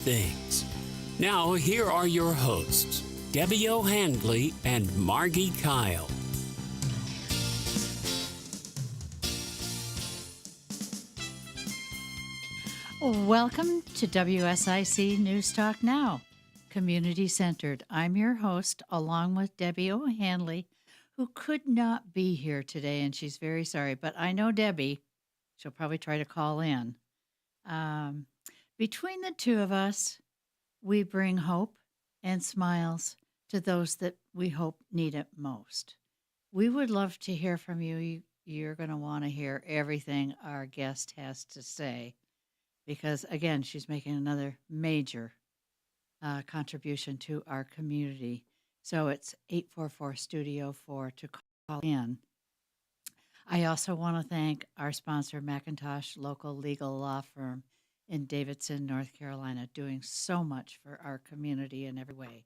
things. Now, here are your hosts, Debbie O'Handley and Margi Kyle. Welcome to WSIC News Talk Now, community-centered. I'm your host, along with Debbie O'Handley, who could not be here today, and she's very sorry. But I know Debbie. She'll probably try to call in. Between the two of us, we bring hope and smiles to those that we hope need it most. We would love to hear from you. You're going to want to hear everything our guest has to say because, again, she's making another major contribution to our community. So it's 844-STUDIO-4 to call in. I also want to thank our sponsor, McIntosh Local Legal Law Firm in Davidson, North Carolina, doing so much for our community in every way.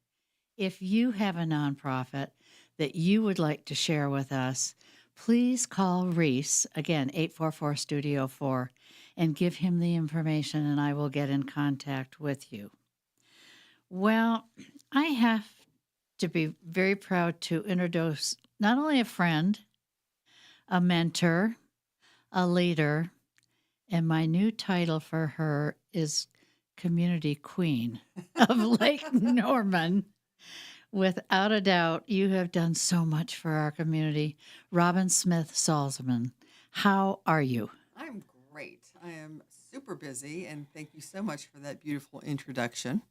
If you have a nonprofit that you would like to share with us, please call Reese, again, 844-STUDIO-4, and give him the information, and I will get in contact with you. Well, I have to be very proud to introduce not only a friend, a mentor, a leader, and my new title for her is Community Queen of Lake Norman. Without a doubt, you have done so much for our community. Robin Smith Salzman, how are you? I'm great. I am super busy, and thank you so much for that beautiful introduction.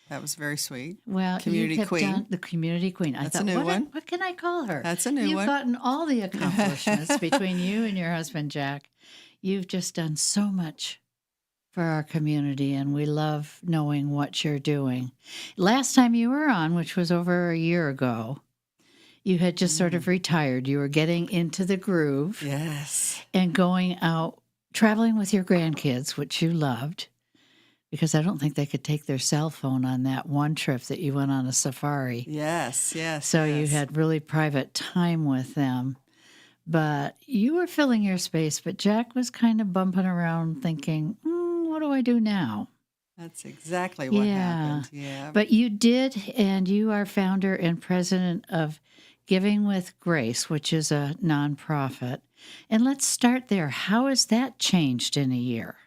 That was very sweet. Well, Community you have Queen. done the Community Queen. That's a new one. What can I call her? That's a new You've one. gotten all the accomplishments between you and your husband, Jack. You've just done so much for our community, and we love knowing what you're doing. Last time you were on, which was over a year ago, you had just sort of retired. You were getting into the groove. Yes. And going out, traveling with your grandkids, which you loved, because I don't think they could take their cell phone on that one trip that you went on a safari. Yes. So you had really private time with them. But you were filling your space, but Jack was kind of bumping around thinking, what do I do now? That's exactly what happened. Yeah. But you did, and you are founder and president of Giving with Grace, which is a nonprofit. And let's start there. How has that changed in a year?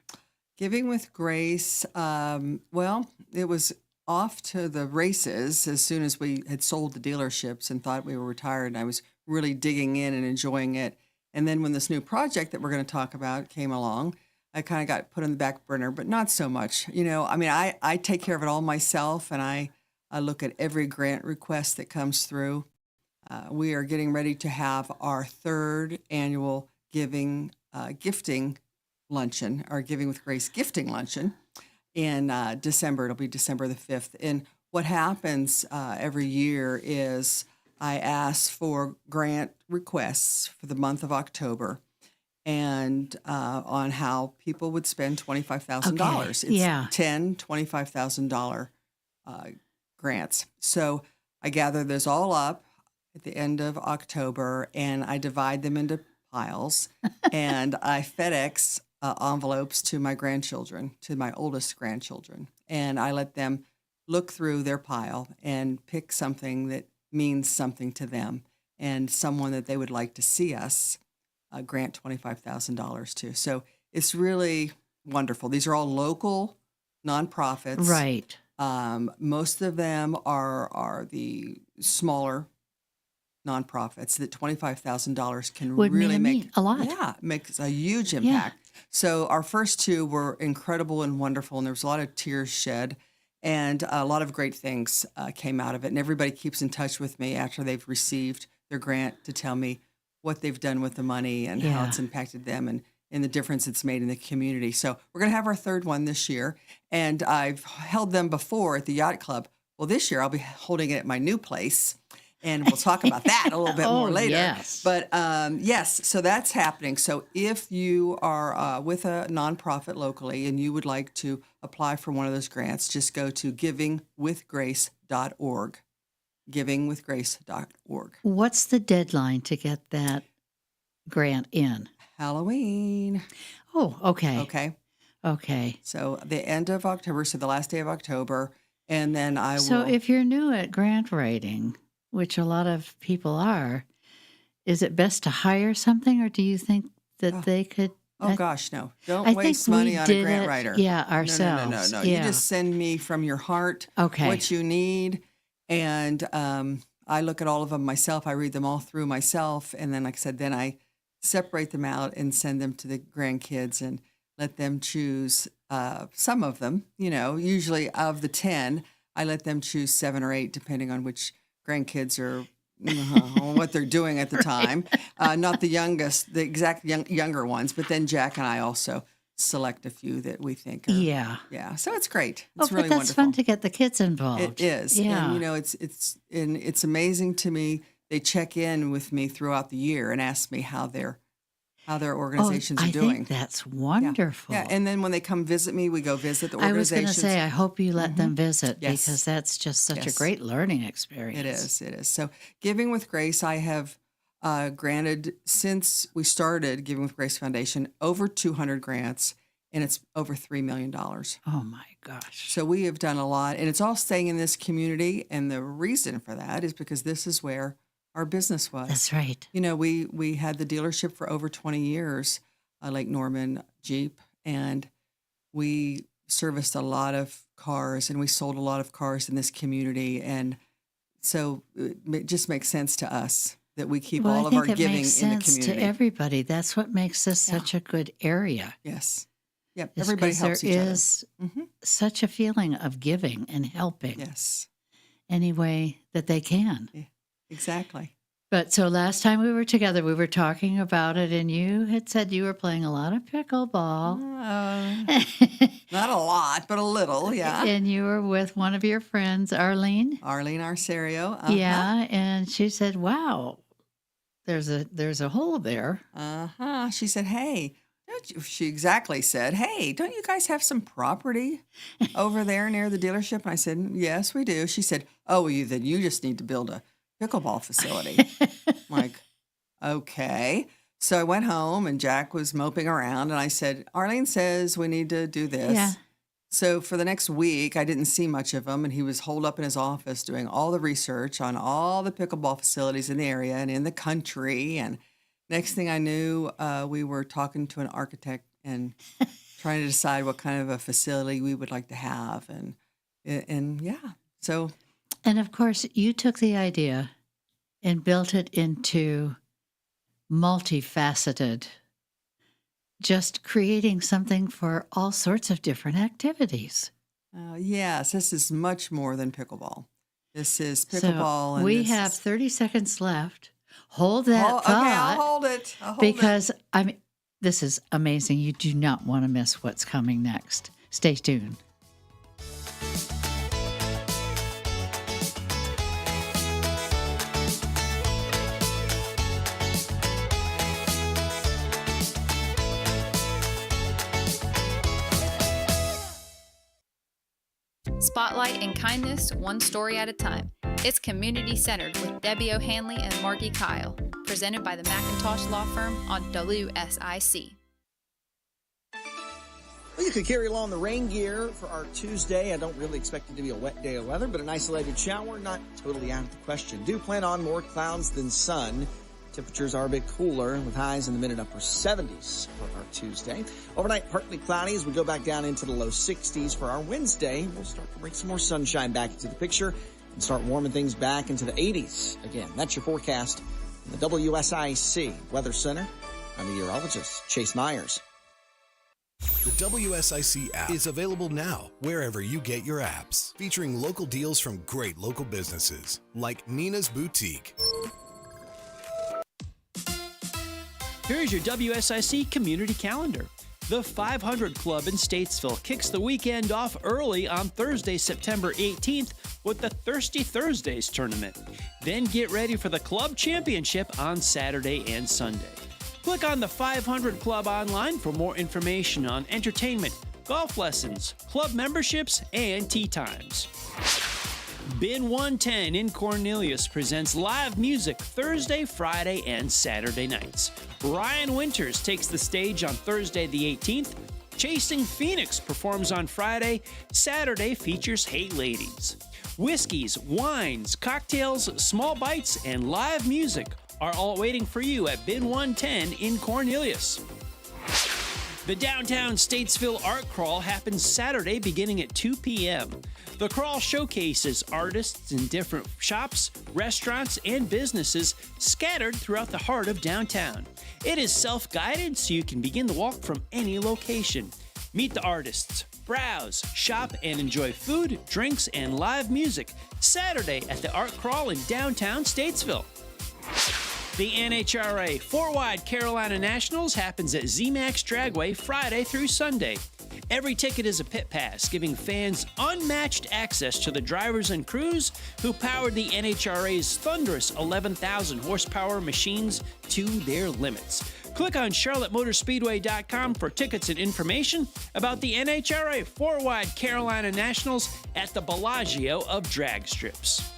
Giving with Grace, well, it was off to the races as soon as we had sold the dealerships and thought we were retired. And I was really digging in and enjoying it. And then when this new project that we're going to talk about came along, I kind of got put on the back burner, but not so much. You know, I mean, I take care of it all myself, and I look at every grant request that comes through. We are getting ready to have our third annual gifting luncheon, our Giving with Grace gifting luncheon in December. It'll be December the 5th. And what happens every year is I ask for grant requests for the month of October and on how people would spend $25,000. Okay. It's Yeah. $10,000, $25,000 grants. So I gather those all up at the end of October, and I divide them into piles, and I FedEx envelopes to my grandchildren, to my oldest grandchildren, and I let them look through their pile and pick something that means something to them and someone that they would like to see us grant $25,000 to. So it's really wonderful. These are all local nonprofits. Right. Most of them are the smaller nonprofits that $25,000 can Would really mean a lot. Yeah, makes a huge impact. So our first two were incredible and wonderful, and there was a lot of tears shed, and a lot of great things came out of it. And everybody keeps in touch with me after they've received their grant to tell me what they've done with the money and how it's impacted them and the difference it's made in the community. So we're going to have our third one this year, and I've held them before at the Yacht Club. Well, this year I'll be holding it at my new place. And we'll talk about that a little bit more later. Yes. But yes, so that's happening. So if you are with a nonprofit locally and you would like to apply for one of those grants, just go to givingwithgrace.org. Givingwithgrace.org. What's the deadline to get that grant in? Halloween. Oh, okay. Okay. Okay. So the end of October, so the last day of October, and then I So will. if you're new at grant writing, which a lot of people are, is it best to hire something, or do you think that Oh, they could? oh gosh, no! Don't I think waste we money on a did grant it, writer. yeah, No, no, no, no, ourselves. no. You Yeah. just send me from your heart Okay. what you need, and I look at all of them myself. I read them all through myself, and then, like I said, then I separate them out and send them to the grandkids and let them choose some of them. Usually of the 10, I let them choose 7 or 8, depending on which grandkids are what they're doing at the time. Not the youngest, the exact younger ones, but then Jack and I also select a few that we think are. Yeah. Yeah. So it's great. Oh, It's really but that's wonderful. fun to get the kids involved. It is. Yeah. And it's amazing to me. They check in with me throughout the year and ask me how their organizations are I doing. think that's wonderful. Yeah. And then when they come visit me, we go visit the I was going organizations. to say, I hope you let them visit Yes. because that's just such a Yes. great learning experience. It is. So Giving with Grace, I have granted, since we started Giving with Grace Foundation, over 200 grants, and it's over $3 million. Oh my gosh. So we have done a lot, and it's all staying in this community. And the reason for that is because this is where our business was. That's right. We had the dealership for over 20 years, Lake Norman Jeep, and we serviced a lot of cars, and we sold a lot of cars in this community. And so it just makes sense to us that we keep all of our giving makes in the sense community. to everybody. That's what makes this such a good area. Yes. Yep. Is Everybody 'cause helps each there other. is Mhm. such a feeling of giving and helping Yes. any way that they can. Yeah, exactly. But so last time we were together, we were talking about it, and you had said you were playing a lot of pickleball. Not a lot, but a little, yeah. And you were with one of your friends, Arlene. Arlene Arcerio. Yeah, and she said, "Wow, there's a hole there." She said, "Hey, she exactly said, hey, don't you guys have some property over there near the dealership?" And I said, "Yes, we do." She said, "Oh, then you just need to build a pickleball facility." I'm like, okay. So I went home, and Jack was moping around, and I said, "Arlene says we need to do this." Yeah. So for the next week, I didn't see much of him, and he was holed up in his office doing all the research on all the pickleball facilities in the area and in the country. And next thing I knew, we were talking to an architect and trying to decide what kind of a facility we would like to have. And yeah, so. And of course, you took the idea and built it into multifaceted, just creating something for all sorts of different activities. Yes, this is much more than pickleball. This is pickleball. So and we this have is- 30 seconds left. Hold that thought. Okay, I'll hold it. Because this is amazing. You do not want to miss what's coming next. Stay tuned. Spotlight and kindness, one story at a time. It's community-centered with Debbie O'Hanley and Margi Kyle, presented by the McIntosh Law Firm on WSIC. Well, you could carry along the rain gear for our Tuesday. I don't really expect it to be a wet day of weather, but an isolated shower, not totally out of the question. Do plan on more clouds than sun. Temperatures are a bit cooler with highs in the mid and upper 70s for our Tuesday. Overnight, partly cloudy as we go back down into the low 60s for our Wednesday. We'll start to bring some more sunshine back into the picture and start warming things back into the 80s. Again, that's your forecast from the WSIC Weather Center. I'm meteorologist Chase Myers. The WSIC app is available now wherever you get your apps, featuring local deals from great local businesses like Nina's Boutique. Here's your WSIC community calendar. The 500 Club in Statesville kicks the weekend off early on Thursday, September 18th with the Thirsty Thursdays tournament. Then get ready for the Club Championship on Saturday and Sunday. Click on the 500 Club online for more information on entertainment, golf lessons, club memberships, and tee times. Bin 110 in Cornelius presents live music Thursday, Friday, and Saturday nights. Ryan Winters takes the stage on Thursday the 18th. Chasing Phoenix performs on Friday. Saturday features Hey Ladies. Whiskeys, wines, cocktails, small bites, and live music are all waiting for you at Bin 110 in Cornelius. The Downtown Statesville Art Crawl happens Saturday beginning at 2 p.m. The crawl showcases artists in different shops, restaurants, and businesses scattered throughout the heart of downtown. It is self-guided, so you can begin the walk from any location. Meet the artists, browse, shop, and enjoy food, drinks, and live music Saturday at the Art Crawl in downtown Statesville. The NHRA 4-Wide Carolina Nationals happens at ZMAX Dragway Friday through Sunday. Every ticket is a pit pass, giving fans unmatched access to the drivers and crews who powered the NHRA's thunderous 11,000 horsepower machines to their limits. Click on charlottemotorspeedway.com for tickets and information about the NHRA 4-Wide Carolina Nationals at the Bellagio of drag strips.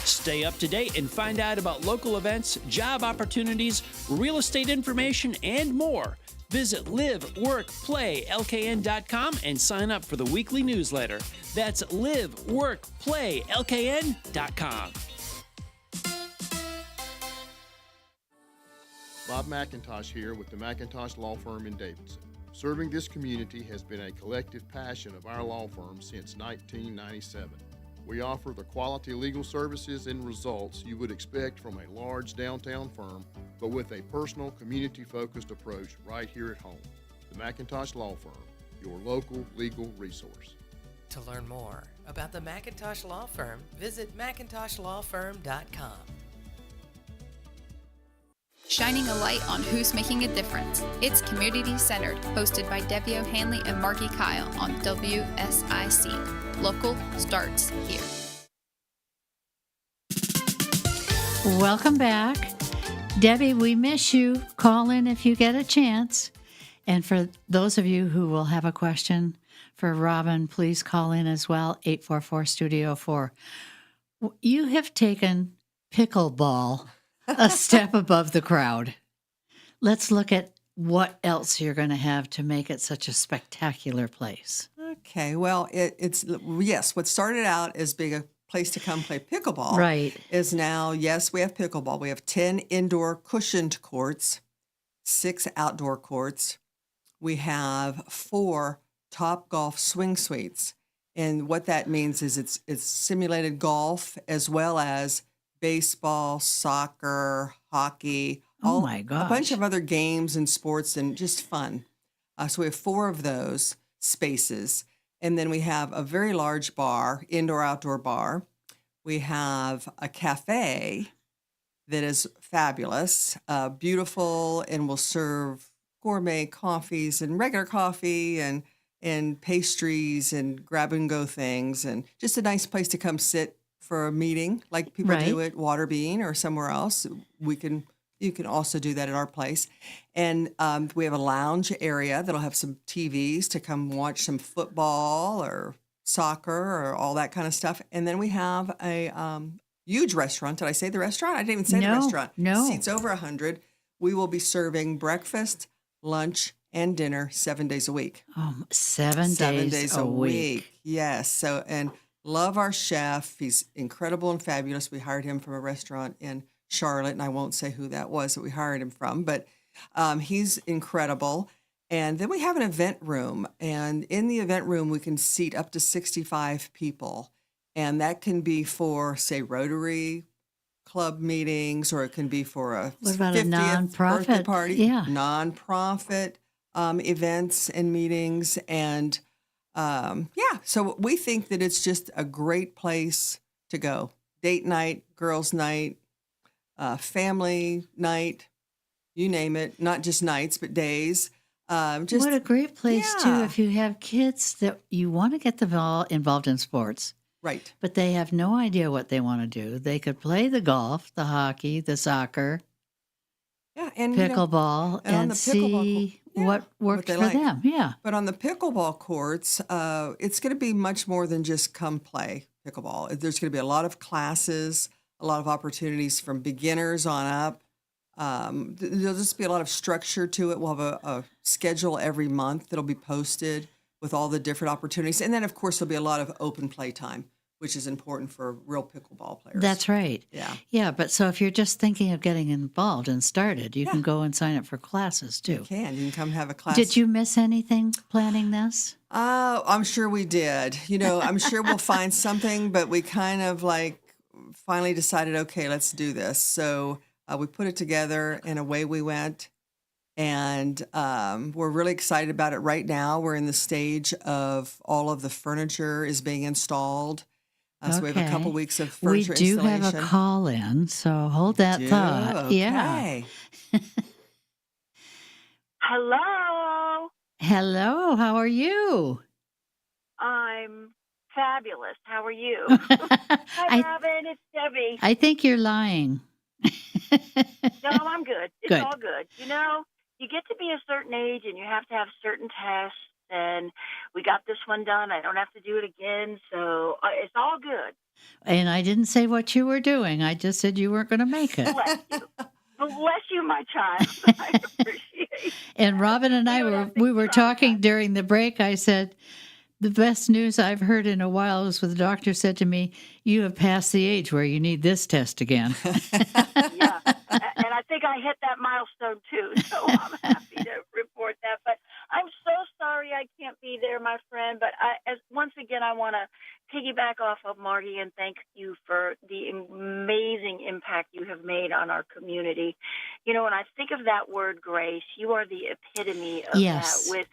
Stay up to date and find out about local events, job opportunities, real estate information, and more. Visit liveworkplaylkn.com and sign up for the weekly newsletter. That's liveworkplaylkn.com. Bob McIntosh here with the McIntosh Law Firm in Davidson. Serving this community has been a collective passion of our law firm since 1997. We offer the quality legal services and results you would expect from a large downtown firm, but with a personal, community-focused approach right here at home. The McIntosh Law Firm, your local legal resource. To learn more about the McIntosh Law Firm, visit McIntoshlawfirm.com. Shining a light on who's making a difference. It's Community Centered, hosted by Debbie O'Hanley and Margi Kyle on WSIC. Local starts here. Welcome back. Debbie, we miss you. Call in if you get a chance. And for those of you who will have a question for Robin, please call in as well, 844-STUDIO-4. You have taken pickleball a step above the crowd. Let's look at what else you're going to have to make it such a spectacular place. Okay, well, it's yes, what started out as being a place to come play pickleball Right. is now, yes, we have pickleball. We have 10 indoor cushioned courts, 6 outdoor courts. We have 4 Top Golf swing suites. And what that means is it's simulated golf as well as baseball, soccer, hockey, Oh my gosh. a bunch of other games and sports and just fun. So we have 4 of those spaces. And then we have a very large bar, indoor-outdoor bar. We have a cafe that is fabulous, beautiful, and will serve gourmet coffees and regular coffee and pastries and grab-and-go things. And just a nice place to come sit for a meeting like people do at Waterbean or somewhere else. You can also do that at our place. And we have a lounge area that'll have some TVs to come watch some football or soccer or all that kind of stuff. And then we have a huge restaurant. Did I say the restaurant? I didn't even say the restaurant. No. Seats over 100. We will be serving breakfast, lunch, and dinner 7 days a week. 7 days a week. Yes. So, and love our chef. He's incredible and fabulous. We hired him from a restaurant in Charlotte, and I won't say who that was that we hired him from, but he's incredible. And then we have an event room, and in the event room, we can seat up to 65 people. And that can be for, say, Rotary Club meetings, or it can be for a What about a 50th birthday nonprofit? party, Yeah. nonprofit events and meetings. And so we think that it's just a great place to go. Date night, girls' night, family night, you name it. Not just nights, but days. What a great place, too, Yeah. if you have kids that you want to get them all involved in sports, Right. but they have no idea what they want to do. They could play the golf, the hockey, the soccer, Yeah. And pickleball, and on and the pickleball see yeah, what what worked they for like. them. Yeah. But on the pickleball courts, it's going to be much more than just come play pickleball. There's going to be a lot of classes, a lot of opportunities from beginners on up. There'll just be a lot of structure to it. We'll have a schedule every month that'll be posted with all the different opportunities. And then, of course, there'll be a lot of open play time, which is important for real pickleball players. That's right. Yeah. Yeah, but so if you're just thinking of getting involved and started, you can go and sign up for classes too. You can come have a class. Did you miss anything planning this? I'm sure we did. I'm sure we'll find something, but we kind of finally decided, okay, let's do this. So we put it together and away we went. And we're really excited about it right now. We're in the stage of all of the furniture is being installed. So we have a couple weeks of furniture installation. We do have a call in, so hold that thought. Okay. Yeah. Hello. Hello, how are you? I'm fabulous. How are you? Hi, Robin. It's Debbie. I think you're lying. No, I'm good. It's Good. all good. You get to be a certain age and you have to have certain tests, and we got this one done. I don't have to do it again, so it's all good. And I didn't say what you were doing. I just said you weren't going to make it. Bless you. Bless you, my child. I appreciate it. And Robin and I were talking during the break. I said, the best news I've heard in a while is when the doctor said to me, you have passed the age where you need this test again. Yeah, and I think I hit that milestone too, so I'm happy to report that. But I'm so sorry I can't be there, my friend. But once again, I want to piggyback off of Margie and thank you for the amazing impact you have made on our community. When I think of that word, Grace, you are the epitome of Yes. that, with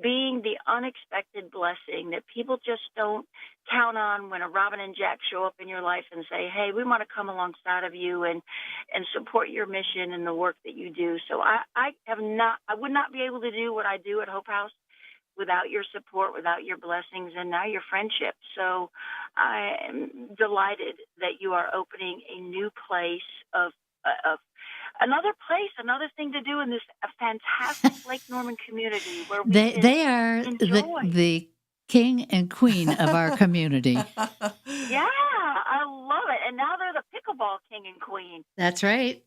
being the unexpected blessing that people just don't count on when a Robin and Jack show up in your life and say, hey, we want to come alongside of you and support your mission and the work that you do. So I would not be able to do what I do at Hope House without your support, without your blessings, and now your friendship. So I am delighted that you are opening a new place of another thing to do in this fantastic Lake Norman community where we They are enjoy. the king and queen of our community. Yeah, I love it. And now they're the pickleball king and queen. That's right.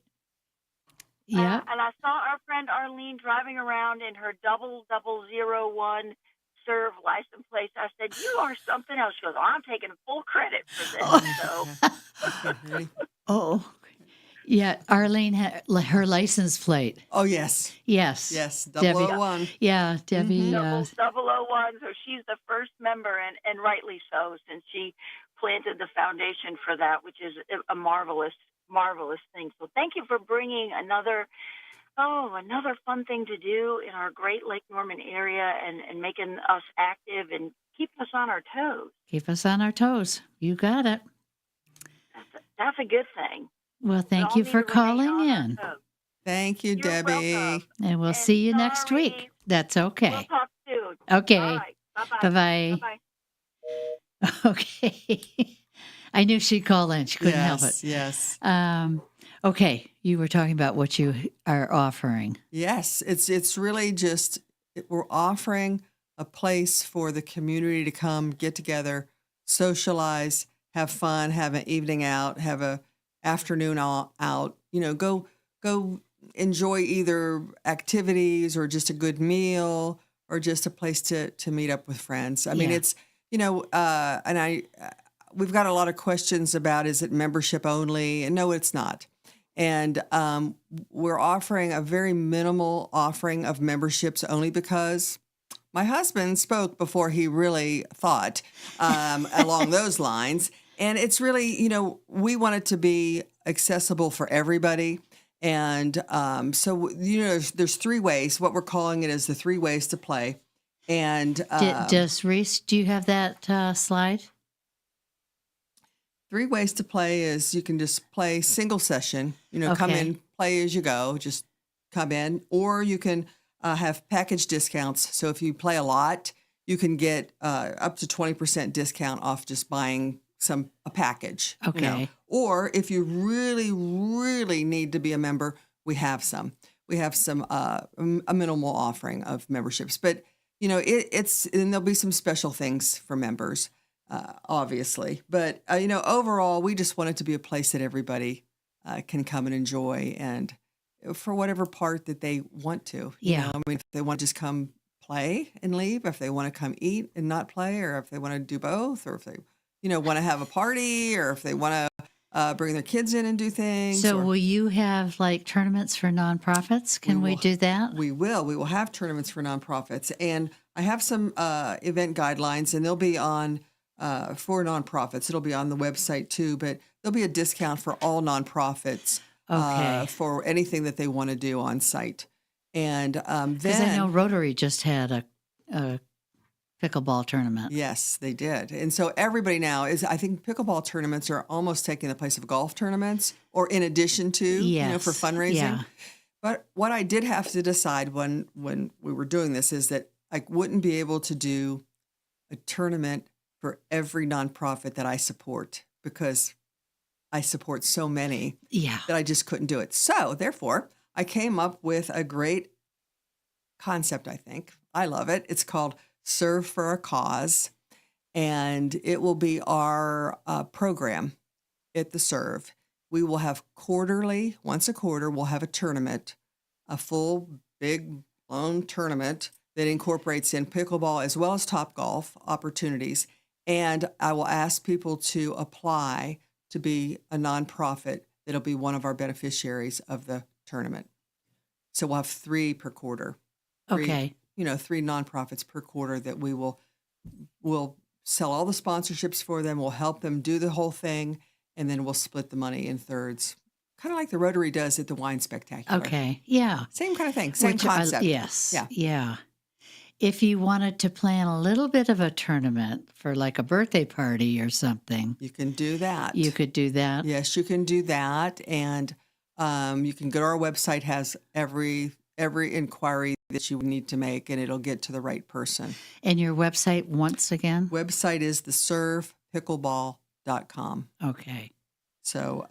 Yeah. And I saw our friend Arlene driving around in her 0001 serve license plate. I said, you are something else. She goes, I'm taking full credit for this. So. Oh, yeah. Arlene had her license plate. Oh, yes. Yes. Yes, Debbie. 001. Yeah, Debbie. 001. So she's the first member, and rightly so, since she planted the foundation for that, which is a marvelous thing. So thank you for bringing another fun thing to do in our great Lake Norman area and making us active and keeping us on our toes. Keep us on our toes. You got it. That's a good thing. Well, thank you for calling in. Thank you, You're Debbie. welcome. And we'll And see you next sorry. week. That's okay. We'll talk soon. Okay. All right. Bye-bye. Bye-bye. Bye-bye. Okay. I knew she'd call in. She couldn't help it. Yes. Okay. You were talking about what you are offering. Yes, it's really just we're offering a place for the community to come, get together, socialize, have fun, have an evening out, have a afternoon out. Go enjoy either activities or just a good meal or just a place to meet up with friends. I mean, it's we've got a lot of questions about, is it membership only? And no, it's not. And we're offering a very minimal offering of memberships only because my husband spoke before he really thought along those lines. And it's really, we want it to be accessible for everybody. And so, there's three ways. What we're calling it is the 3 ways to play. And Does Reese, do you have that slide? 3 ways to play is you can just play single session, come Okay. in, play as you go, just come in, or you can have package discounts. So if you play a lot, you can get up to 20% discount off just buying a package. Okay. Or if you really, really need to be a member, we have some. We have some a minimal offering of memberships, but and there'll be some special things for members. Obviously. But, overall, we just want it to be a place that everybody can come and enjoy. And for whatever part that they want to. Yeah. I mean, if they want to just come play and leave, if they want to come eat and not play, or if they want to do both, or if they, want to have a party, or if they want to bring their kids in and do things. So will you have like tournaments for nonprofits? Can we do that? We will. We will have tournaments for nonprofits. And I have some event guidelines, and they'll be on for nonprofits. It'll be on the website too, but there'll be a discount for all nonprofits for anything that they want to do on site. And because I know Rotary just had a pickleball tournament. Yes, they did. And so everybody now I think pickleball tournaments are almost taking the place of golf tournaments, or in addition to, for fundraising. Yeah. But what I did have to decide when we were doing this is that I wouldn't be able to do a tournament for every nonprofit that I support, because I support so many that I just couldn't do it. So therefore, I came up with a great concept, I think. I love it. It's called Serve for a Cause, and it will be our program at the Serve. We will have once a quarter, we'll have a tournament, a full, big, blown tournament that incorporates in pickleball as well as Topgolf opportunities. And I will ask people to apply to be a nonprofit that'll be one of our beneficiaries of the tournament. So we'll have 3 per quarter. Okay. 3 nonprofits per quarter that we'll sell all the sponsorships for them. We'll help them do the whole thing, and then we'll split the money in thirds, kind of like the Rotary does at the Wine Spectacular. Okay. Yeah. Same kind of thing. Same concept. Yes. Yeah. Yeah. If you wanted to plan a little bit of a tournament for like a birthday party or something, you can do that. You could do that. Yes, you can do that. And you can go to our website, has every inquiry that you need to make, and it'll get to the right person. And your website, once again? Website is theservepickleball.com. Okay. So,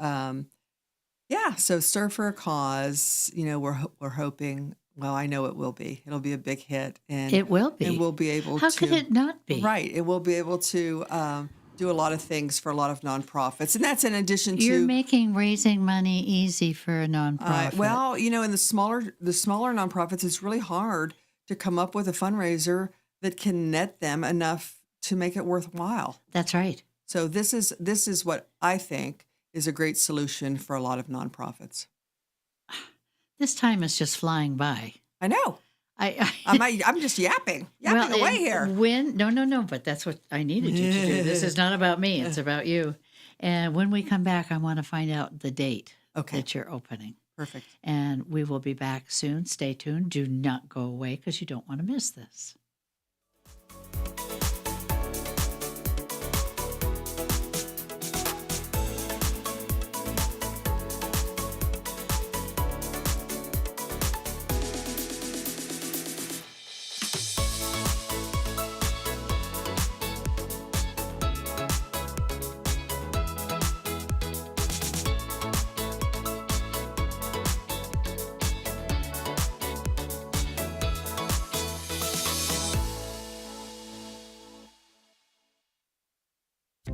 so Serve for a Cause, we're hoping, well, I know it will be. It'll be a big hit. And it will be. And we'll be able How could it not be? Right. It will be able to do a lot of things for a lot of nonprofits. And that's in addition to... You're making raising money easy for a nonprofit. Well, in the smaller nonprofits, it's really hard to come up with a fundraiser that can net them enough to make it worthwhile. That's right. So this is what I think is a great solution for a lot of nonprofits. This time is just flying by. I know. I'm just yapping away here. No, but that's what I needed you to do. This is not about me. It's about you. And when we come back, I want to find out the date that you're opening. Perfect. And we will be back soon. Stay tuned. Do not go away because you don't want to miss this.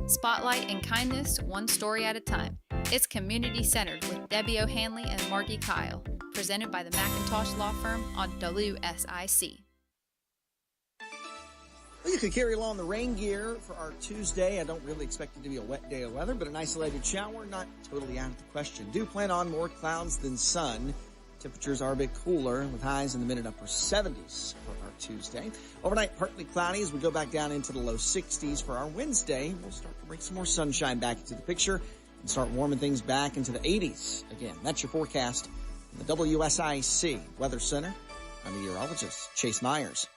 Spotlight and kindness, one story at a time. It's community centered with Debbie O'Hanley and Margi Kyle. Presented by the Macintosh Law Firm on WSIC. Well, you could carry along the rain gear for our Tuesday. I don't really expect it to be a wet day of weather, but an isolated shower, not totally out of the question. Do plan on more clouds than sun. Temperatures are a bit cooler with highs in the mid and upper 70s for our Tuesday. Overnight, partly cloudy as we go back down into the low 60s for our Wednesday. We'll start to bring some more sunshine back into the picture and start warming things back into the 80s again. That's your forecast from the WSIC Weather Center. I'm meteorologist Chase Myers.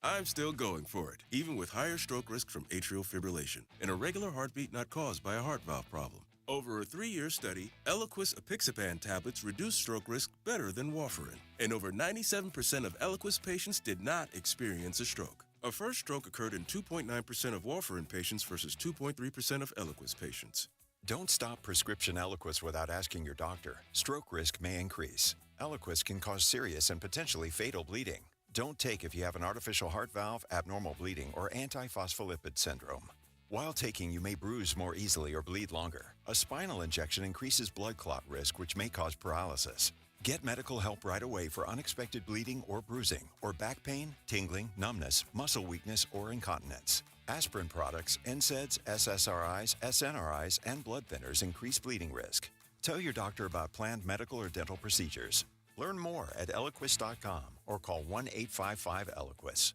I'm still going for it, even with higher stroke risk from atrial fibrillation, an irregular heartbeat not caused by a heart valve problem. Over a 3-year study, Eliquis apixaban tablets reduced stroke risk better than warfarin, and over 97% of Eliquis patients did not experience a stroke. A first stroke occurred in 2.9% of warfarin patients versus 2.3% of Eliquis patients. Don't stop prescription Eliquis without asking your doctor. Stroke risk may increase. Eliquis can cause serious and potentially fatal bleeding. Don't take if you have an artificial heart valve, abnormal bleeding, or antiphospholipid syndrome. While taking, you may bruise more easily or bleed longer. A spinal injection increases blood clot risk, which may cause paralysis. Get medical help right away for unexpected bleeding or bruising, or back pain, tingling, numbness, muscle weakness, or incontinence. Aspirin products, NSAIDs, SSRIs, SNRIs, and blood thinners increase bleeding risk. Tell your doctor about planned medical or dental procedures. Learn more at Eliquis.com or call 1-855-ELIQUIS.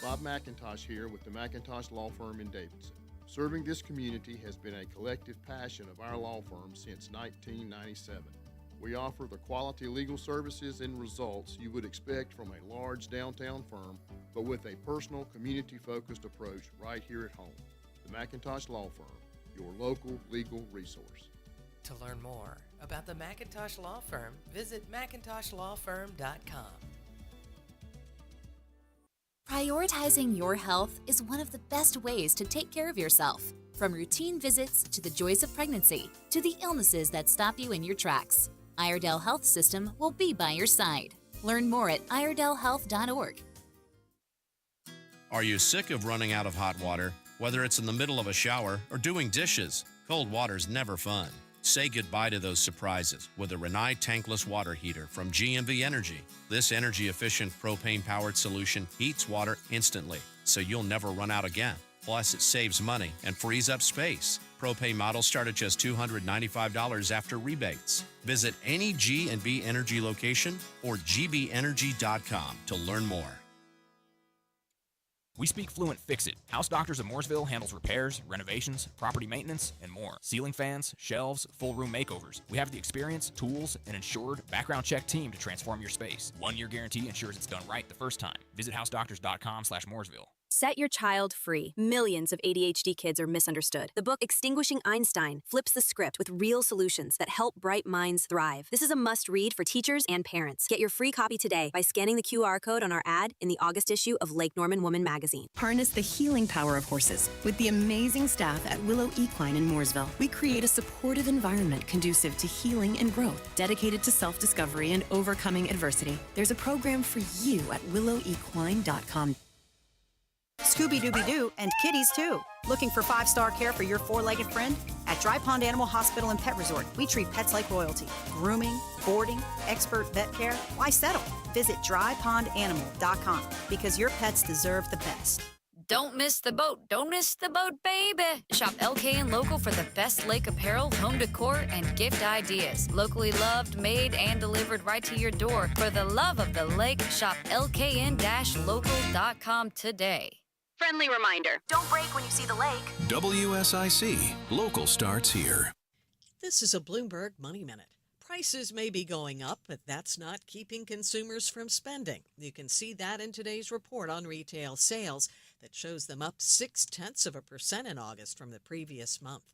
Bob McIntosh here with the McIntosh Law Firm in Davidson. Serving this community has been a collective passion of our law firm since 1997. We offer the quality legal services and results you would expect from a large downtown firm, but with a personal, community-focused approach right here at home. The McIntosh Law Firm, your local legal resource. To learn more about the McIntosh Law Firm, visit McIntoshlawfirm.com. Prioritizing your health is one of the best ways to take care of yourself. From routine visits to the joys of pregnancy to the illnesses that stop you in your tracks, Iredell Health System will be by your side. Learn more at iredellhealth.org. Are you sick of running out of hot water? Whether it's in the middle of a shower or doing dishes, cold water's never fun. Say goodbye to those surprises with a Rinnai tankless water heater from GMV Energy. This energy-efficient propane-powered solution heats water instantly, so you'll never run out again. Plus, it saves money and frees up space. Propane models start at just $295 after rebates. Visit any G&V Energy location or gbenergy.com to learn more. We speak fluent Fix-It. House Doctors of Mooresville handles repairs, renovations, property maintenance, and more. Ceiling fans, shelves, full room makeovers. We have the experience, tools, and insured background check team to transform your space. 1-year guarantee ensures it's done right the first time. Visit housedoctors.com/Mooresville. Set your child free. Millions of ADHD kids are misunderstood. The book Extinguishing Einstein flips the script with real solutions that help bright minds thrive. This is a must-read for teachers and parents. Get your free copy today by scanning the QR code on our ad in the August issue of Lake Norman Woman magazine. Harness the healing power of horses. With the amazing staff at Willow Equine in Mooresville, we create a supportive environment conducive to healing and growth, dedicated to self-discovery and overcoming adversity. There's a program for you at willowequine.com. Scooby-Dooby-Doo and kitties, too. Looking for 5-star care for your 4-legged friend? At Dry Pond Animal Hospital and Pet Resort, we treat pets like royalty. Grooming, boarding, expert vet care. Why settle? Visit drypondanimal.com because your pets deserve the best. Don't miss the boat. Don't miss the boat, baby. Shop LKN Local for the best lake apparel, home decor, and gift ideas. Locally loved, made, and delivered right to your door. For the love of the lake, shop lkn-local.com today. Friendly reminder, don't brake when you see the lake. WSIC. Local starts here. This is a Bloomberg Money Minute. Prices may be going up, but that's not keeping consumers from spending. You can see that in today's report on retail sales that shows them up 0.6% in August from the previous month.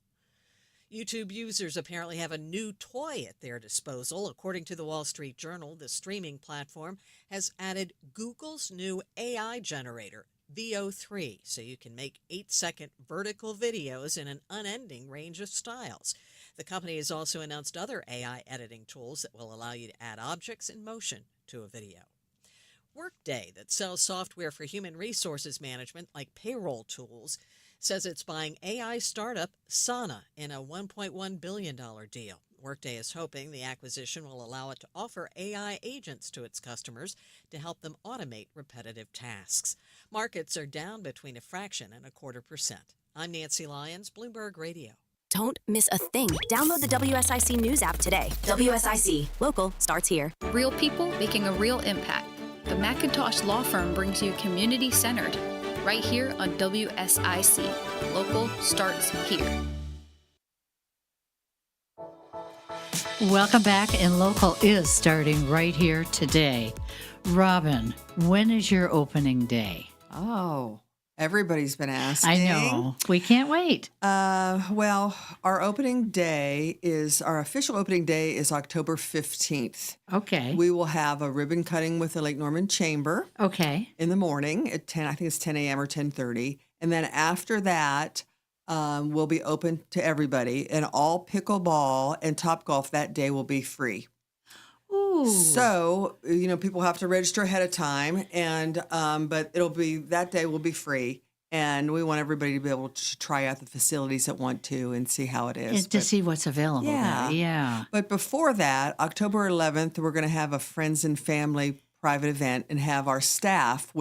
YouTube users apparently have a new toy at their disposal. According to the Wall Street Journal, the streaming platform has added Google's new AI generator, VO3, so you can make 8-second vertical videos in an unending range of styles. The company has also announced other AI editing tools that will allow you to add objects in motion to a video. Workday, that sells software for human resources management like payroll tools, says it's buying AI startup Sana in a $1.1 billion deal. Workday is hoping the acquisition will allow it to offer AI agents to its customers to help them automate repetitive tasks. Markets are down between 0.1% and 0.25%. I'm Nancy Lyons, Bloomberg Radio. Don't miss a thing. Download the WSIC News app today. WSIC. Local starts here. Real people making a real impact. The McIntosh Law Firm brings you community-centered. Right here on WSIC. Local starts here. Welcome back, and Local is starting right here today. Robin, when is your opening day? Oh, everybody's been asking. I know. We can't wait. Well, our official opening day is October 15th. Okay. We will have a ribbon cutting with the Lake Norman Chamber. Okay. In the morning at 10, I think it's 10 a.m. or 10:30. And then after that, will be open to everybody, and all pickleball and Topgolf that day will be free. Ooh. So, people have to register ahead of time, and but that day will be free. And we want everybody to be able to try out the facilities that want to and see how it is. And to see what's available there. Yeah. But before that, October 11th, we're going to have a friends and family private event and have our staff,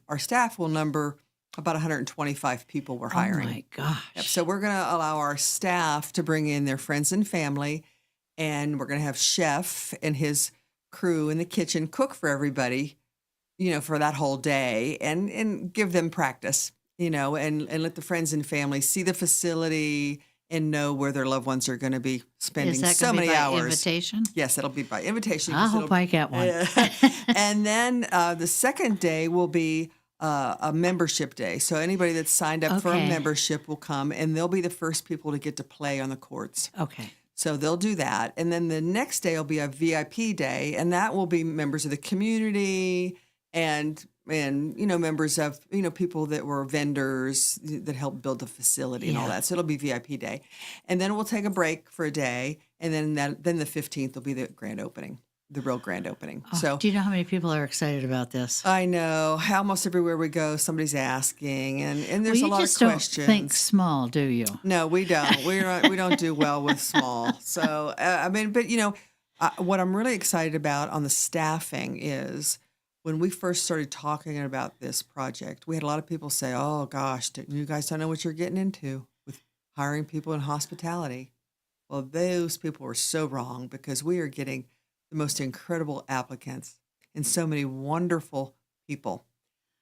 our staff will number about 125 people we're hiring. Oh my gosh. Yep. So we're going to allow our staff to bring in their friends and family, and we're going to have chef and his crew in the kitchen cook for everybody, for that whole day and give them practice, and let the friends and family see the facility and know where their loved ones are going to be spending Is that so gonna be many by hours. Invitation? Yes, it'll be by invitation. I hope I get one. And then the second day will be a membership day. So anybody that's signed up for a Okay. membership will come, and they'll be the first people to get to play on the courts. Okay. So they'll do that. And then the next day will be a VIP day, and that will be members of the community and members of, people that were vendors that helped build the facility and all Yeah. that. So it'll be VIP day. And then we'll take a break for a day, and then the 15th will be the grand opening, the real grand opening. Oh, So do you know how many people are excited about this? I know almost everywhere we go, somebody's asking, and there's Well, a lot you of just don't questions. think small, do you? No, we don't. We don't do well with small. So what I'm really excited about on the staffing is when we first started talking about this project, we had a lot of people say, "Oh gosh, you guys don't know what you're getting into with hiring people in hospitality." Well, those people were so wrong because we are getting the most incredible applicants and so many wonderful people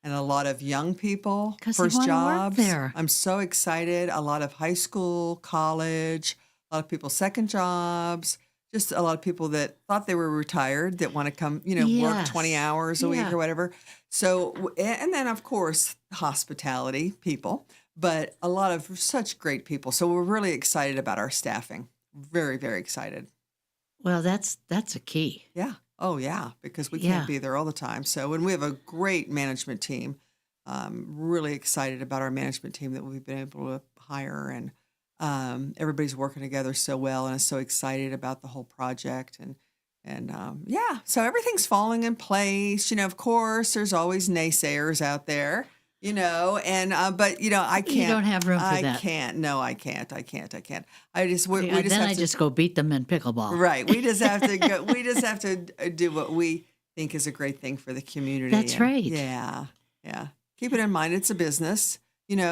and a lot of young people, 'Cause they first wanna work jobs. there. I'm so excited. A lot of high school, college, a lot of people second jobs, just a lot of people that thought they were retired that want to come, work Yes. 20 hours a week Yeah. or whatever. So, and then of course, hospitality people, but a lot of such great people. So we're really excited about our staffing. Very, very excited. Well, that's a key. Yeah. Oh, yeah, because we Yeah. can't be there all the time. So, and we have a great management team. Really excited about our management team that we've been able to hire, and everybody's working together so well, and is so excited about the whole project. And so everything's falling in place. Of course, there's always naysayers out there. But I can't. You don't have room for I that. can't. No, I can't. I just we Yeah, just then have I to, just go beat them in pickleball. Right. We just have to go. We just have to do what we think is a great thing for the community. That's right. Yeah. Yeah. Keep it in mind. It's a business,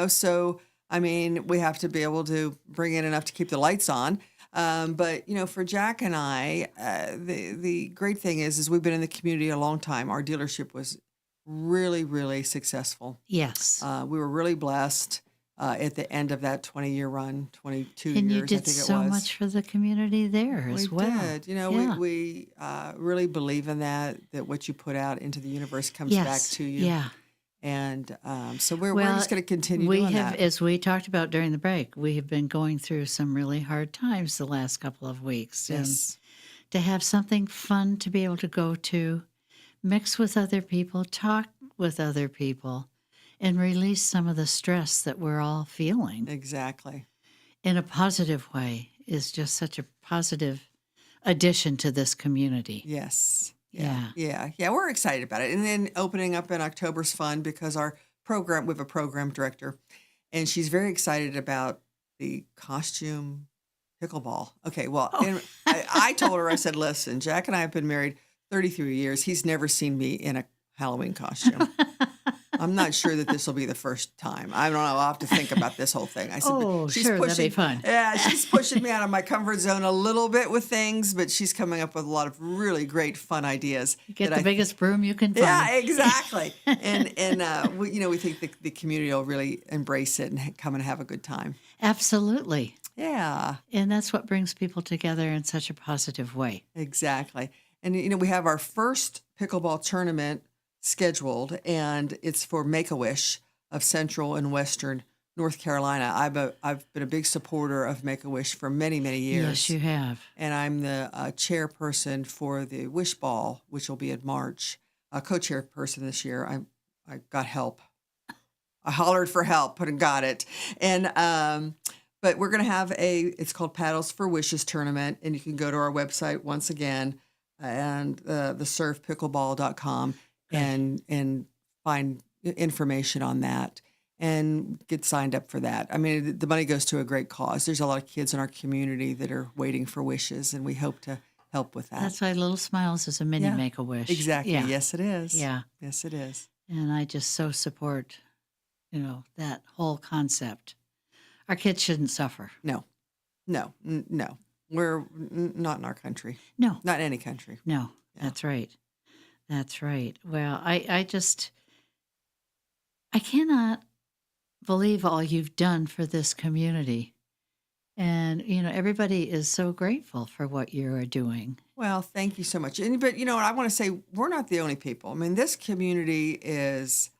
so, we have to be able to bring in enough to keep the lights on. But for Jack and I, the great thing is we've been in the community a long time. Our dealership was really, really successful. Yes. We were really blessed at the end of that 20-year run, 22 And years, you did I think it so was. much for the community there as We well. did. Yeah. We really believe in that what you put out into the universe comes Yes. back to you. Yeah. And so we're Well, just going to continue we doing have, that. as we talked about during the break, we have been going through some really hard times the last couple of weeks. Yes. And to have something fun to be able to go to, mix with other people, talk with other people, and release some of the stress that we're all feeling Exactly. in a positive way is just such a positive addition to this community. Yes. Yeah. Yeah. We're excited about it. And then opening up in October is fun because we have a program director, and she's very excited about the costume pickleball. Okay. Well, and I told her, I said, listen, Jack and I have been married 33 years. He's never seen me in a Halloween costume. I'm not sure that this will be the first time. I don't know. I'll have to think about this whole thing. I said, Oh, she's sure, that'd pushing, be fun. Yeah, she's pushing me out of my comfort zone a little bit with things, but she's coming up with a lot of really great, fun ideas. Get that the biggest broom you can find. Yeah, exactly. and we think the community will really embrace it and come and have a good time. Absolutely. Yeah. And that's what brings people together in such a positive way. Exactly. And, we have our first pickleball tournament scheduled, and it's for Make-A-Wish of Central and Western North Carolina. I've been a big supporter of Make-A-Wish for many, many years. Yes, you have. And I'm the chairperson for the Wish Ball, which will be in March. Co-chairperson this year. I got help. I hollered for help and got it. And but we're going to have it's called Paddles for Wishes tournament, and you can go to our website once again, and thesurfpickleball.com and find information on that. and get signed up for that. I mean, the money goes to a great cause. There's a lot of kids in our community that are waiting for wishes, and we hope to help with that. That's why Little Smiles is a mini Make-A-Wish. Exactly. Yeah. Yes, it is. Yeah. Yes, it is. And I just so support, that whole concept. Our kids shouldn't suffer. No. No. We're not in our country. No. Not any country. No, that's right. That's right. Well, I cannot believe all you've done for this community. And, everybody is so grateful for what you are doing. Well, thank you so much. But, I want to say we're not the only people. I mean, this community is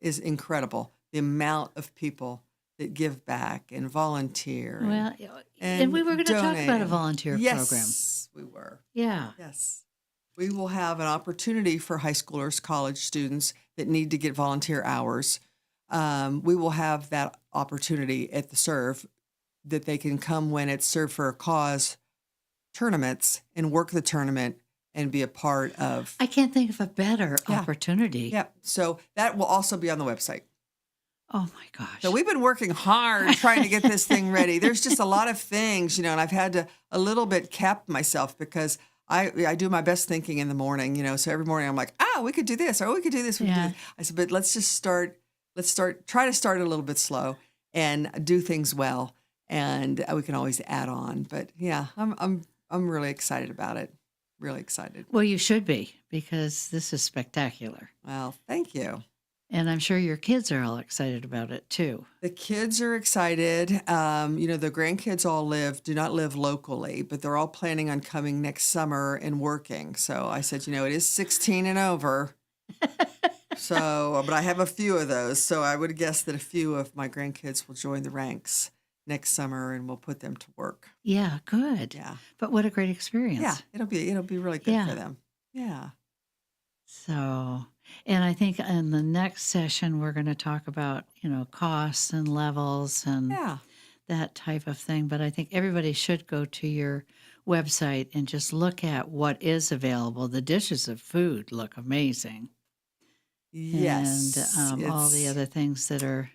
incredible. The amount of people that give back and volunteer. Well, and we were going to talk about a volunteer program. Yes, we were. Yeah. Yes. We will have an opportunity for high schoolers, college students that need to get volunteer hours. We will have that opportunity at the Serve that they can come when it's Serve for a Cause tournaments and work the tournament and be a part of. I can't think of a better opportunity. Yeah. So that will also be on the website. Oh my gosh. So we've been working hard trying to get this thing ready. There's just a lot of things, and I've had to a little bit cap myself because I do my best thinking in the morning, so every morning I'm like, we could do this, or we could do this. We could do this. I said, but let's try to start a little bit slow and do things well. And we can always add on. But yeah, I'm really excited about it. Really excited. Well, you should be, because this is spectacular. Well, thank you. And I'm sure your kids are all excited about it too. The kids are excited. The grandkids all do not live locally, but they're all planning on coming next summer and working. So I said, it is 16 and over. So, but I have a few of those. So I would guess that a few of my grandkids will join the ranks next summer, and we'll put them to work. Yeah, good. Yeah. But what a great experience. Yeah, it'll be really good for them. Yeah. So, and I think in the next session, we're going to talk about, costs and levels and that type of thing. But I think everybody should go to your website and just look at what is available. The dishes of food look amazing. Yes. And all the other things that are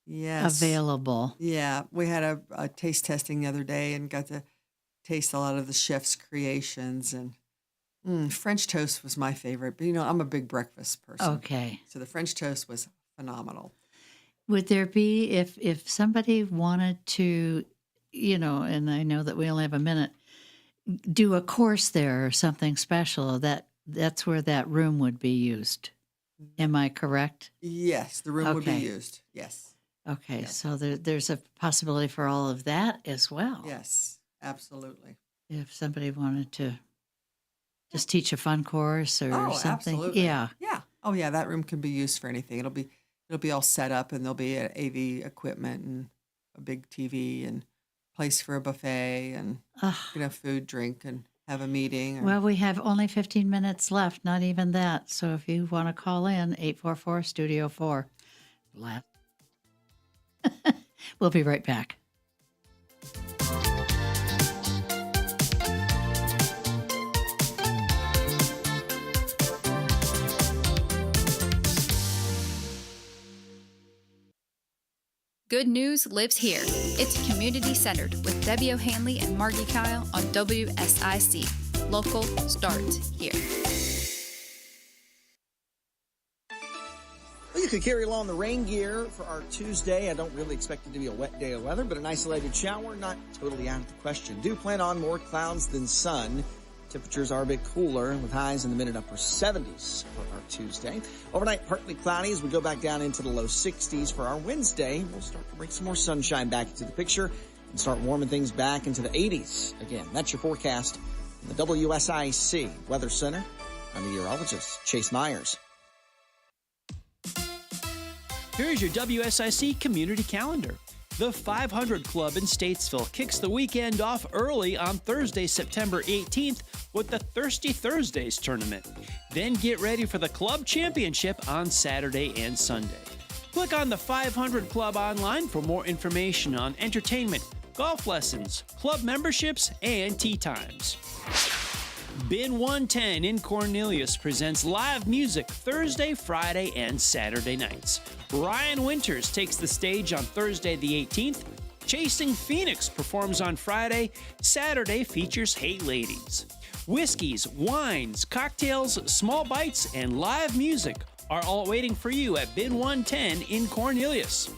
available. Yeah. We had a taste testing the other day and got to taste a lot of the chef's creations, and French toast was my favorite, but I'm a big breakfast person. Okay. So the French toast was phenomenal. Would there be, if somebody wanted to, and I know that we only have a minute, do a course there or something special, that's where that room would be used. Am I correct? Yes, the room would be used. Yes. Okay, so there's a possibility for all of that as well. Yes, absolutely. If somebody wanted to just teach a fun course or something. Absolutely. Yeah. Yeah. Oh, yeah, that room can be used for anything. It'll be all set up, and there'll be AV equipment and a big TV and place for a buffet and food, drink, and have a meeting. Well, we have only 15 minutes left, not even that. So if you want to call in, 844-STUDIO-4. We'll be right back. Good news lives here. It's community-centered with Debbie O'Hanley and Margi Kyle on WSIC. Local starts here. Well, you could carry along the rain gear for our Tuesday. I don't really expect it to be a wet day of weather, but an isolated shower, not totally out of the question. Do plan on more clouds than sun. Temperatures are a bit cooler with highs in the mid and upper 70s for our Tuesday. Overnight, partly cloudy as we go back down into the low 60s for our Wednesday. We'll start to bring some more sunshine back into the picture and start warming things back into the 80s. Again, that's your forecast from the WSIC Weather Center. I'm meteorologist Chase Myers. Here's your WSIC community calendar. The 500 Club in Statesville kicks the weekend off early on Thursday, September 18th with the Thirsty Thursdays tournament. Then get ready for the Club Championship on Saturday and Sunday. Click on the 500 Club online for more information on entertainment, golf lessons, club memberships, and tee times. Bin 110 in Cornelius presents live music Thursday, Friday, and Saturday nights. Ryan Winters takes the stage on Thursday the 18th. Chasing Phoenix performs on Friday. Saturday features Hey Ladies. Whiskeys, wines, cocktails, small bites, and live music are all waiting for you at Bin 110 in Cornelius.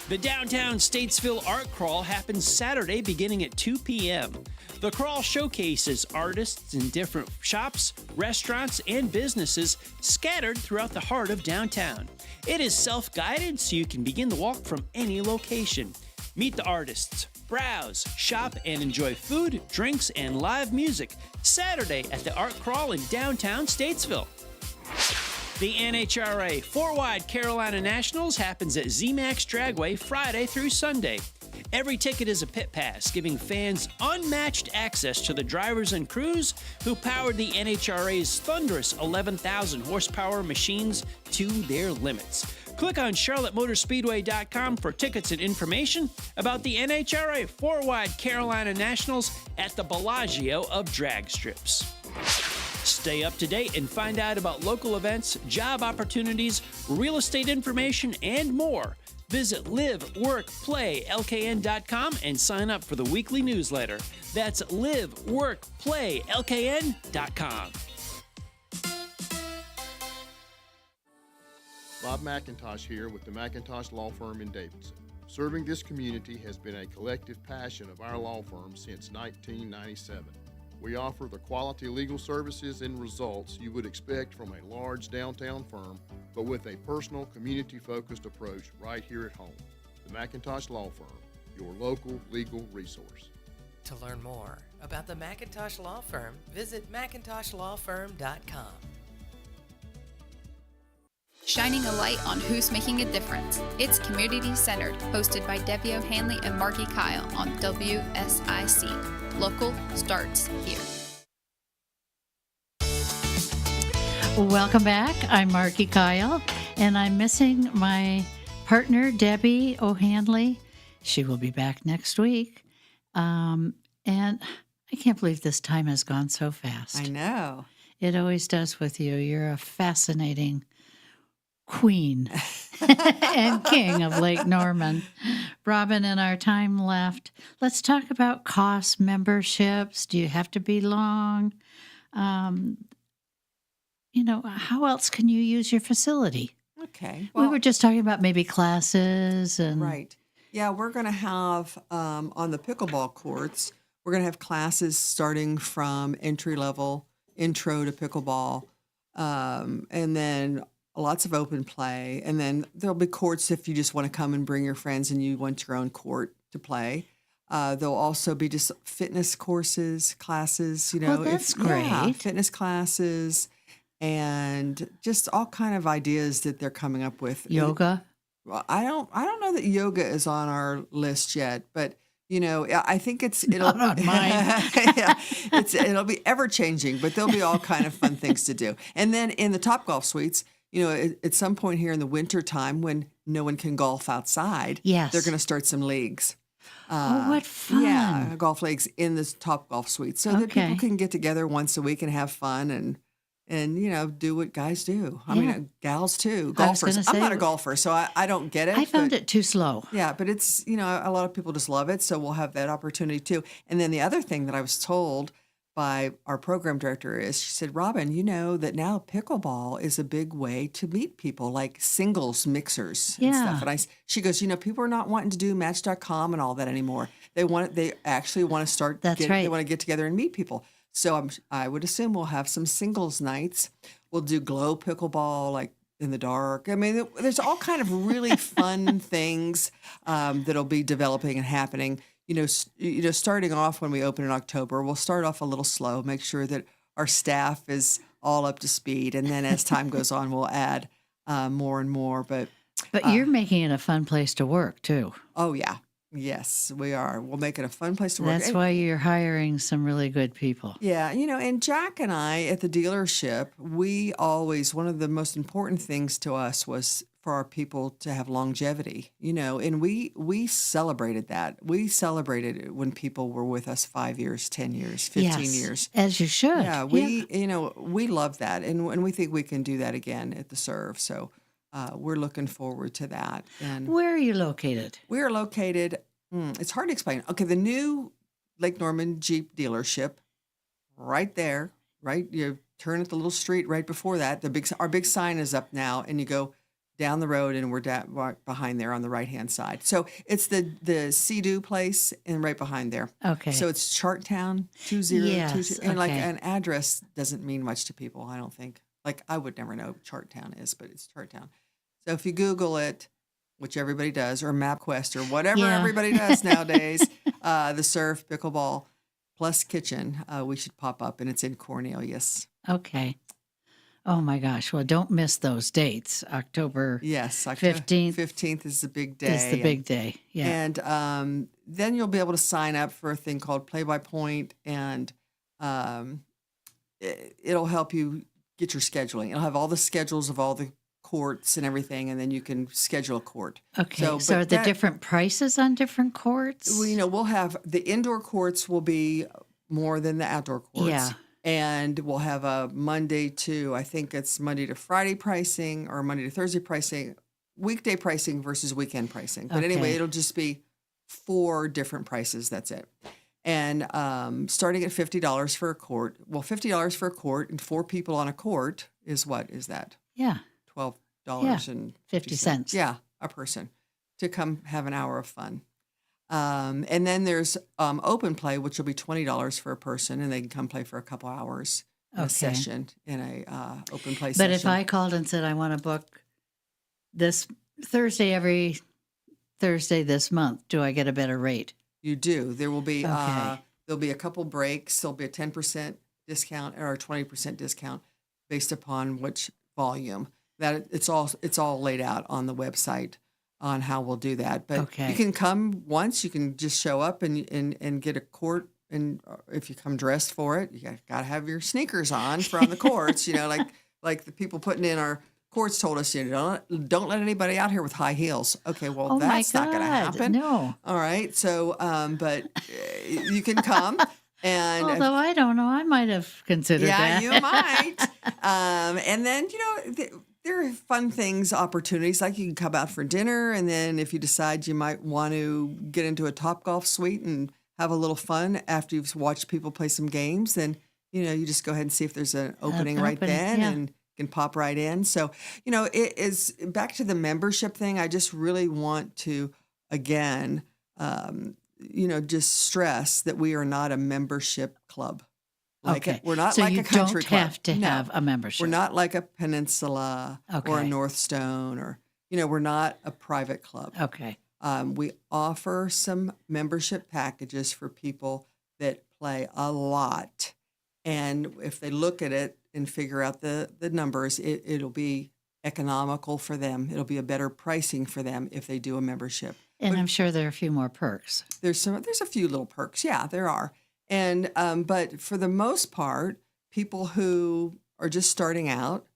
The Downtown Statesville Art Crawl happens Saturday beginning at 2 p.m. The crawl showcases artists in different shops, restaurants, and businesses scattered throughout the heart of downtown. It is self-guided, so you can begin the walk from any location. Meet the artists, browse, shop, and enjoy food, drinks, and live music Saturday at the Art Crawl in downtown Statesville. The NHRA 4-Wide Carolina Nationals happens at ZMAX Dragway Friday through Sunday. Every ticket is a pit pass, giving fans unmatched access to the drivers and crews who powered the NHRA's thunderous 11,000 horsepower machines to their limits. Click on charlottemotorspeedway.com for tickets and information about the NHRA 4-Wide Carolina Nationals at the Bellagio of drag strips. Stay up to date and find out about local events, job opportunities, real estate information, and more. Visit liveworkplaylkn.com and sign up for the weekly newsletter. That's liveworkplaylkn.com. Bob McIntosh here with the McIntosh Law Firm in Davidson. Serving this community has been a collective passion of our law firm since 1997. We offer the quality legal services and results you would expect from a large downtown firm, but with a personal, community-focused approach right here at home. The McIntosh Law Firm, your local legal resource. To learn more about the McIntosh Law Firm, visit McIntoshlawfirm.com. Shining a light on who's making a difference. It's Community Centered, hosted by Debbie O'Hanley and Margi Kyle on WSIC. Local starts here. Welcome back. I'm Margi Kyle, and I'm missing my partner, Debbie O'Hanley. She will be back next week. And I can't believe this time has gone so fast. I know. It always does with you. You're a fascinating queen and king of Lake Norman. Robin, in our time left, let's talk about cost, memberships. Do you have to be long? How else can you use your facility? Okay. We were just talking about maybe classes and Right. Yeah, we're going to have on the pickleball courts, we're going to have classes starting from intro to pickleball, and then lots of open play. And then there'll be courts if you just want to come and bring your friends and you want your own court to play. There'll also be just fitness classes, that's great. Yeah, fitness classes and just all kind of ideas that they're coming up with. Yoga? Well, I don't know that yoga is on our list yet, but I think it'll Not on mine. yeah, it'll be ever changing, but there'll be all kind of fun things to do. And then in the Topgolf suites, at some point here in the winter time when no one can golf outside, Yes. they're going to start some leagues. What fun. Yeah, golf leagues in the Topgolf suite so that people can get together once a week and have fun and do what guys do. I mean, gals too, I was golfers. gonna I'm say- not a golfer, so I don't get it. I found but- it too slow. Yeah, but it's, a lot of people just love it, so we'll have that opportunity too. And then the other thing that I was told by our program director is, she said, Robin, you know that now pickleball is a big way to meet people, like singles mixers and Yeah. stuff. And she goes, people are not wanting to do Match.com and all that anymore. They actually want to start. That's right. They want to get together and meet people. So I would assume we'll have some singles nights. We'll do glow pickleball, like in the dark. I mean, there's all kind of really fun things that'll be developing and happening. Starting off when we open in October, we'll start off a little slow, make sure that our staff is all up to speed, and then as time goes on, we'll add more and more. But you're making it a fun place to work too. Oh yeah. Yes, we are. We'll make it a fun place to work. That's why you're hiring some really good people. Yeah, and Jack and I at the dealership, one of the most important things to us was for our people to have longevity, and we celebrated that. We celebrated it when people were with us 5 years, 10 years, 15 Yes, years. as you should. Yeah, we love that, and we think we can do that again at the Serve. So we're looking forward to that. And Where are you located? we are located. It's hard to explain. Okay, the new Lake Norman Jeep dealership, right there. Right, you turn at the little street right before that. Our big sign is up now, and you go down the road, and we're right behind there on the right-hand side. So it's the Sea-Doo place, and right behind there. Okay. So it's Charttown 2022, Yes, and like okay. an address doesn't mean much to people, I don't think. Like I would never know what Charttown is, but it's Charttown. So if you Google it, which everybody does, or MapQuest, or whatever Yeah. everybody does nowadays, the Surf Pickleball Plus Kitchen, we should pop up, and it's in Cornelius. Okay. Oh my gosh. Well, don't miss those dates. October Yes, 15th 15th is the big day. is the big day. Yeah. And then you'll be able to sign up for a thing called Play by Point, and it'll help you get your scheduling. It'll have all the schedules of all the courts and everything, and then you can schedule a court. Okay. So but are the different prices on different courts? We'll have the indoor courts will be more than the outdoor courts. Yeah. And we'll have a Monday to, I think it's Monday to Friday pricing, or Monday to Thursday pricing, weekday pricing versus weekend pricing. But anyway, Okay. it'll just be 4 different prices. That's it. And starting at $50 for a court. Well, $50 for a court, and 4 people on a court is what is that? Yeah. $12 and 50 cents. Yeah, a person to come have an hour of fun. And then there's open play, which will be $20 for a person, and they can come play for a couple hours in a session, in a open play session. But if I called and said I want to book this every Thursday this month, do I get a better rate? You do. There will be Okay. there'll be a couple breaks. There'll be a 10% discount or a 20% discount based upon which volume. That it's all laid out on the website on how we'll do that. But you can come once. You can just show up and get a court. And if you come dressed for it, you got to have your sneakers on on the courts. Like the people putting in our courts told us, don't let anybody out here with high heels. Okay, well, Oh my that's not going to God, happen. no. All right. So, but you can come. And Although I don't know, I might have considered that. you might. And then, there are fun things, opportunities, like you can come out for dinner. And then if you decide you might want to get into a Topgolf suite and have a little fun after you've watched people play some games, then, you just go ahead and see if there's an opening right then and you can pop right in. So, it is back to the membership thing. I just really want to, again, just stress that we are not a membership club. We're not so like you a country don't club. have to No. have a membership. We're not like a Peninsula or a Okay. Northstone, or we're not a private club. Okay. We offer some membership packages for people that play a lot, and if they look at it and figure out the numbers, it'll be economical for them. It'll be a better pricing for them if they do a membership. And I'm sure there are a few more perks. There's a few little perks. Yeah, there are. And but for the most part, people who are just starting out,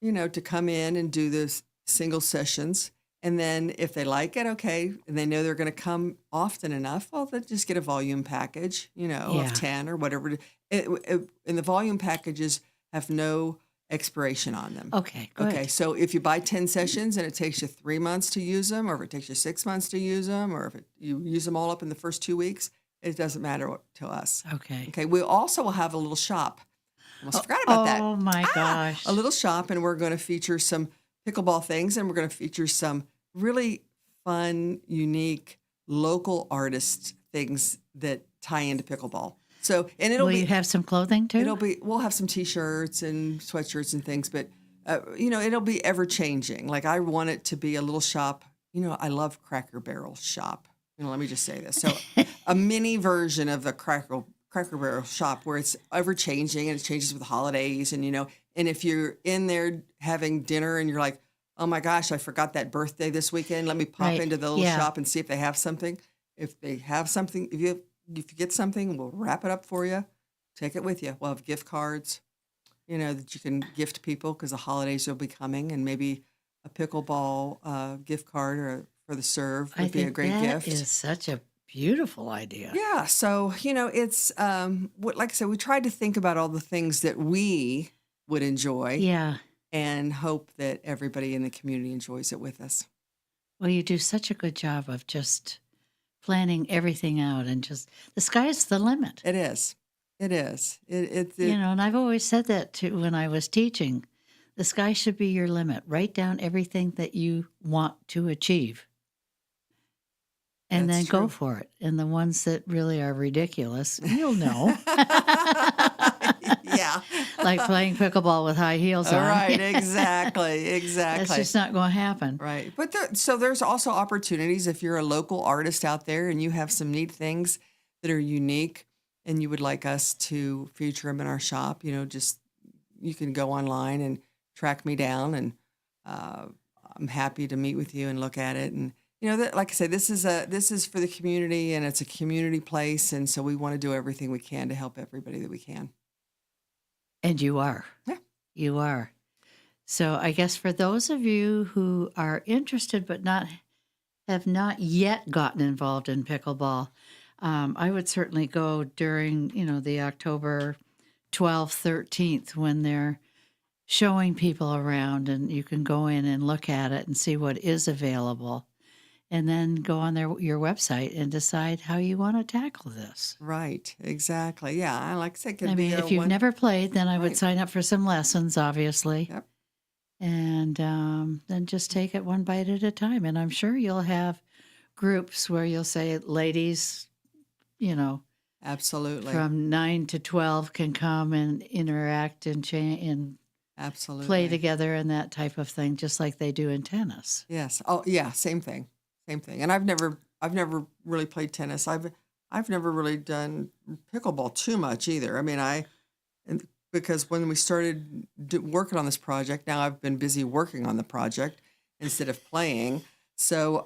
to come in and do the single sessions, and then if they like it, okay, and they know they're going to come often enough, well, they just get a volume package, of 10 or whatever. And the volume packages have no expiration on them. Okay, good. Okay, so if you buy 10 sessions and it takes you 3 months to use them, or if it takes you 6 months to use them, or if you use them all up in the first 2 weeks, it doesn't matter to us. Okay. Okay, we also will have a little shop. Almost forgot about that. Oh my gosh. A little shop, and we're going to feature some pickleball things, and we're going to feature some really fun, unique, local artist things that tie into pickleball. So, and Will you have some clothing too? We'll have some T-shirts and sweatshirts and things, but it'll be ever changing. Like I want it to be a little shop. I love Cracker Barrel shop. Let me just say this. So, a mini version of the Cracker Barrel shop where it's ever changing and it changes with the holidays, and and if you're in there having dinner and you're like, oh my gosh, I forgot that birthday this weekend. Let me pop into the little shop and see if they have something. If they have something, if you get something, we'll wrap it up for you. Take it with you. We'll have gift cards, that you can gift people because the holidays will be coming, and maybe a pickleball gift card or for the serve I would be a think great that gift. is such a beautiful idea. Yeah, so it's like I said, we tried to think about all the things that we would enjoy, Yeah. and hope that everybody in the community enjoys it with us. Well, you do such a good job of just planning everything out, and just the sky's the limit. It is. It is. And I've always said that too when I was teaching. The sky should be your limit. Write down everything that you want to achieve. And That's then go true. for it. And the ones that really are ridiculous, you'll know. Yeah. Like playing pickleball with high heels All on. right, exactly. That's just not going to happen. Right. But so there's also opportunities if you're a local artist out there and you have some neat things that are unique and you would like us to feature them in our shop, just you can go online and track me down, and I'm happy to meet with you and look at it. And like I said, this is for the community, and it's a community place, and so we want to do everything we can to help everybody that we can. And you are. Yeah. You are. So I guess for those of you who are interested but have not yet gotten involved in pickleball, I would certainly go during, the October 12th, 13th, when they're showing people around, and you can go in and look at it and see what is available, and then go on your website and decide how you want to tackle this. Right. Exactly. Yeah. Like I said, If you've never played, then I would Right. sign up for some lessons, obviously. Yep. And then just take it one bite at a time. And I'm sure you'll have groups where you'll say, ladies, Absolutely. from 9 to 12 can come and interact and Absolutely. play together and that type of thing, just like they do in tennis. Yes. Oh, yeah. Same thing. Same thing. And I've never really played tennis. I've never really done pickleball too much either. I mean, because when we started working on this project, now I've been busy working on the project instead of playing. So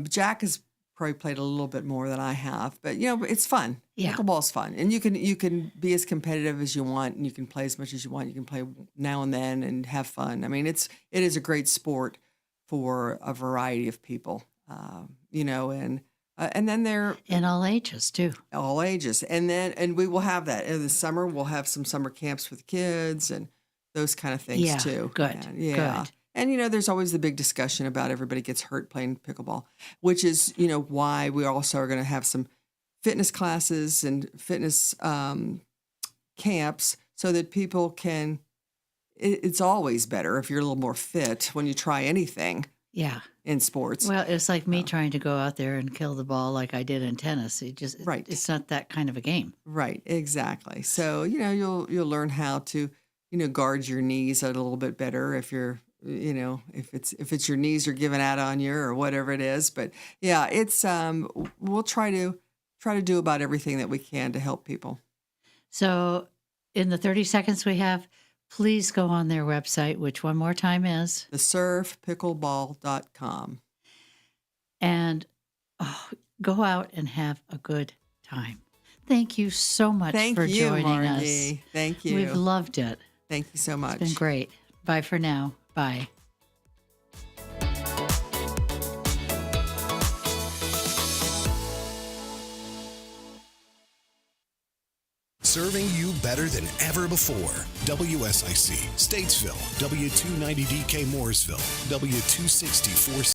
Jack has probably played a little bit more than I have, but it's fun. Yeah. Pickleball's fun, and you can be as competitive as you want, and you can play as much as you want. You can play now and then and have fun. I mean, it is a great sport for a variety of people. And then they're in all ages too. All ages, and we will have that in the summer. We'll have some summer camps with kids and those kind of things Yeah, too. good, And, yeah. good. And there's always the big discussion about everybody gets hurt playing pickleball, which is why we also are going to have some fitness classes and fitness camps so that people can. It's always better if you're a little more fit when you try anything. Yeah. In sports. Well, it's like me trying to go out there and kill the ball like I did in tennis. Right. It's not that kind of a game. Right, exactly. So, you'll learn how to, guard your knees a little bit better if you're, if it's your knees are giving out on you or whatever it is. But yeah, it's we'll try to do about everything that we can to help people. So, in the 30 seconds we have, please go on their website, which one more time is? thesurfpickleball.com. And go out and have a good time. Thank you so much for joining Margie. us. Thank you. We've loved it. Thank you so much. It's been great. Bye for now. Bye. Serving you better than ever before. WSIC, Statesville, W290DK Mooresville, W264